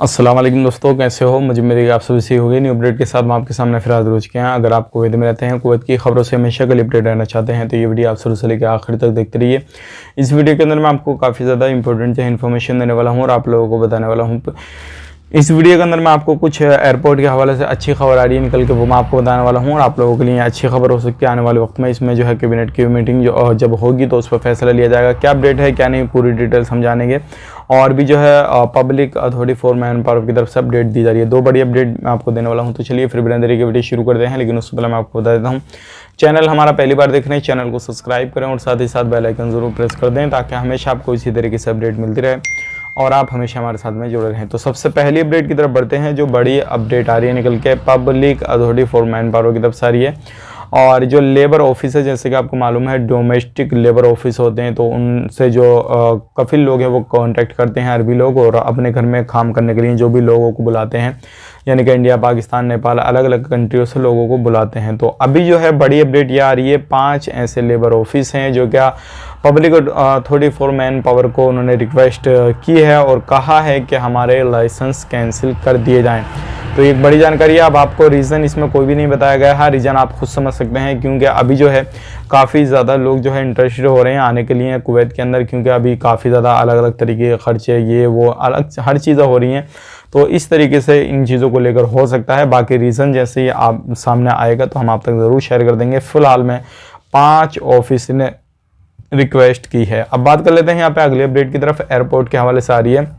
अस्सलाम वालेकुम दोस्तों, कैसे हो? मुझे मेरी आप सभी से हो गई न्यू अपडेट के साथ मैं आपके सामने फिर हाजिर हो चुके हैं। अगर आप कुवैत में रहते हैं, कुवैत की खबरों से हमेशा के लिए अपडेट रहना चाहते हैं तो ये वीडियो आप शुरू से लेकर आखिर तक देखते रहिए। इस वीडियो के अंदर मैं आपको काफ़ी ज़्यादा इंपॉर्टेंट जो इन्फॉर्मेशन देने वाला हूँ और आप लोगों को बताने वाला हूँ। इस वीडियो के अंदर मैं आपको कुछ एयरपोर्ट के हवाले से अच्छी खबर आ रही है निकल के, वो मैं आपको बताने वाला हूँ और आप लोगों के लिए अच्छी खबर हो सकती है आने वाले वक्त में। इसमें जो है कैबिनेट की मीटिंग जब होगी तो उस पर फैसला लिया जाएगा। क्या अपडेट है क्या नहीं, पूरी डिटेल समझानेंगे। और भी जो है public authority for man power की तरफ से अपडेट दी जा रही है। दो बड़ी अपडेट मैं आपको देने वाला हूँ। तो चलिए फिर बिना देरी के वीडियो शुरू करते हैं, लेकिन उससे पहले मैं आपको बता देता हूँ, चैनल हमारा पहली बार देख रहे हैं, चैनल को सब्सक्राइब करें और साथ ही साथ बेल आइकन जरूर प्रेस कर दें ताकि हमेशा आपको इसी तरीके से अपडेट मिलती रहे और आप हमेशा हमारे साथ में जुड़े रहें। तो सबसे पहली अपडेट की तरफ बढ़ते हैं। जो बड़ी अपडेट आ रही है निकल के public authority for man power की तरफ से आ रही है। और जो लेबर ऑफिस है, जैसे कि आपको मालूम है डोमेस्टिक लेबर ऑफिस होते हैं, तो उनसे जो कफिल लोग हैं वो कांटेक्ट करते हैं अरबी लोग और अपने घर में काम करने के लिए जो भी लोगों को बुलाते हैं, यानी कि इंडिया, पाकिस्तान, नेपाल, अलग अलग कंट्रियों से लोगों को बुलाते हैं। तो अभी जो है बड़ी अपडेट ये आ रही है, 5 ऐसे लेबर ऑफिस हैं जो क्या public authority for man power को उन्होंने रिक्वेस्ट की है और कहा है कि हमारे लाइसेंस कैंसिल कर दिए जाएं। तो एक बड़ी जानकारी है। अब आपको रीज़न इसमें कोई भी नहीं बताया गया है, रीज़न आप खुद समझ सकते हैं, क्योंकि अभी जो है काफ़ी ज़्यादा लोग जो है इंटरेस्टेड हो रहे हैं आने के लिए कुवैत के अंदर, क्योंकि अभी काफ़ी ज़्यादा अलग अलग तरीके के खर्चे, ये वो अलग हर चीज़ें हो रही हैं। तो इस तरीके से इन चीज़ों को लेकर हो सकता है। बाकी रीज़न जैसे ही आप सामने आएगा तो हम आप तक ज़रूर शेयर कर देंगे। फिलहाल में 5 ऑफिस ने रिक्वेस्ट की है। अब बात कर लेते हैं यहाँ पे अगले अपडेट की तरफ। एयरपोर्ट के हवाले से आ रही है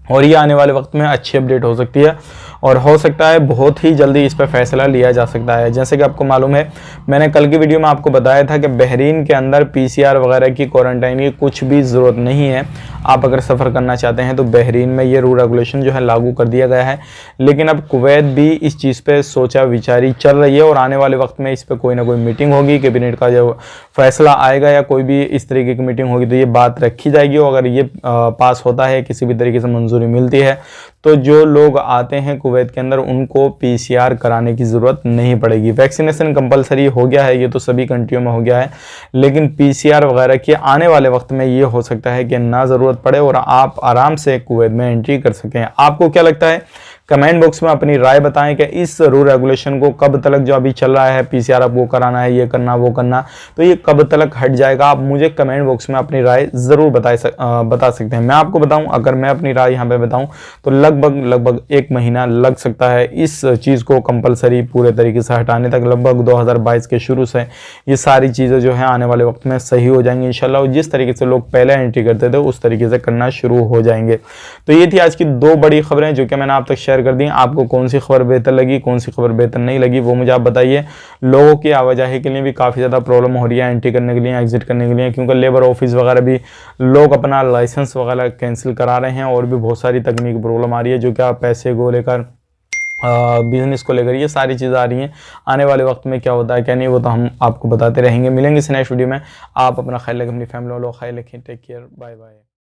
और ये आने वाले वक्त में अच्छी अपडेट हो सकती है और हो सकता है बहुत ही जल्दी इस पर फैसला लिया जा सकता है। जैसे कि आपको मालूम है, मैंने कल की वीडियो में आपको बताया था कि बहरीन के अंदर पीसीआर वगैरह की, क्वारंटाइन की कुछ भी ज़रूरत नहीं है। आप अगर सफ़र करना चाहते हैं तो बहरीन में ये रूल रेगुलेशन जो है लागू कर दिया गया है। लेकिन अब कुवैत भी इस चीज़ पे सोचा विचारी चल रही है और आने वाले वक्त में इस पर कोई ना कोई मीटिंग होगी, कैबिनेट का जो फैसला आएगा या कोई भी इस तरीके की मीटिंग होगी तो ये बात रखी जाएगी। और अगर ये पास होता है, किसी भी तरीके से मंजूरी मिलती है, तो जो लोग आते हैं कुवैत के अंदर उनको पीसीआर कराने की ज़रूरत नहीं पड़ेगी। वैक्सीनेशन कंपलसरी हो गया है, ये तो सभी कंट्रियों में हो गया है, लेकिन पीसीआर वगैरह की आने वाले वक्त में ये हो सकता है कि ना ज़रूरत पड़े और आप आराम से कुवैत में एंट्री कर सकें। आपको क्या लगता है? कमेंट बॉक्स में अपनी राय बताएं कि इस रूल रेगुलेशन को कब तक, जो अभी चल रहा है पीसीआर आपको कराना है, ये करना वो करना, तो ये कब तक हट जाएगा? आप मुझे कमेंट बॉक्स में अपनी राय ज़रूर बता सकते हैं। मैं आपको बताऊं, अगर मैं अपनी राय यहाँ पे बताऊं तो लगभग 1 महीना लग सकता है इस चीज़ को कंपलसरी पूरे तरीके से हटाने तक। लगभग 2022 के शुरू से ये सारी चीज़ें जो है आने वाले वक्त में सही हो जाएंगी इंशाल्लाह। और जिस तरीके से लोग पहले एंट्री करते थे उस तरीके से करना शुरू हो जाएंगे। तो ये थी आज की 2 बड़ी खबरें जो कि मैंने आप तक शेयर कर दी। आपको कौन सी खबर बेहतर लगी, कौन सी खबर बेहतर नहीं लगी, वो मुझे आप बताइए। लोगों की आवाजाही के लिए भी काफ़ी ज़्यादा प्रॉब्लम हो रही है एंट्री करने के लिए, एग्जिट करने के लिए, क्योंकि लेबर ऑफिस वगैरह भी लोग अपना लाइसेंस वगैरह कैंसिल करा रहे हैं और भी बहुत सारी तकनीकी प्रॉब्लम आ रही है जो क्या पैसे को लेकर, बिजनेस को लेकर, ये सारी चीज़ें आ रही हैं। आने वाले वक्त में क्या होता है क्या नहीं, वो तो हम आपको बताते रहेंगे। मिलेंगे इस नेक्स्ट वीडियो में। आप अपना ख्याल रखें, अपनी फैमिली वालों का ख्याल रखें। Take care, bye bye.